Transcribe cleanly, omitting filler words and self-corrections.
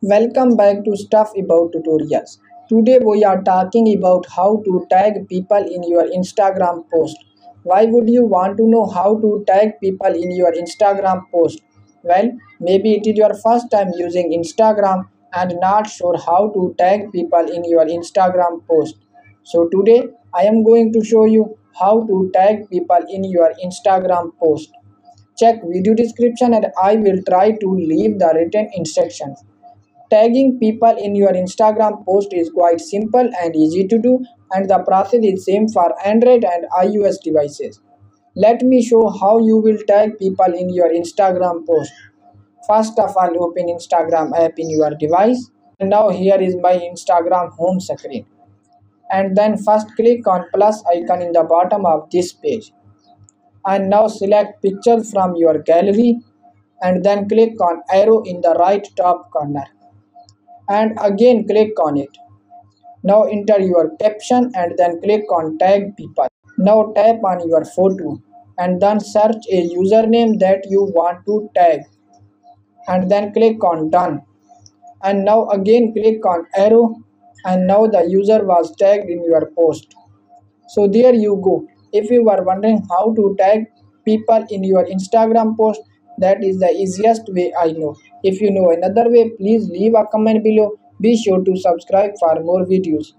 Welcome back to Stuff About Tutorials. Today we are talking about how to tag people in your Instagram post. Why would you want to know how to tag people in your Instagram post? Well, maybe it is your first time using Instagram and not sure how to tag people in your Instagram post. So today I am going to show you how to tag people in your Instagram post. Check video description and I will try to leave the written instructions. Tagging people in your Instagram post is quite simple and easy to do, and the process is same for Android and iOS devices. Let me show how you will tag people in your Instagram post. First of all, open Instagram app in your device. And now here is my Instagram home screen. And then first click on plus icon in the bottom of this page. And now select pictures from your gallery and then click on arrow in the right top corner and again click on it. Now enter your caption and then click on tag people. Now tap on your photo and then search a username that you want to tag and then click on done. And now again click on arrow and now the user was tagged in your post. So there you go. If you were wondering how to tag people in your Instagram post, that is the easiest way I know. If you know another way, please leave a comment below. Be sure to subscribe for more videos.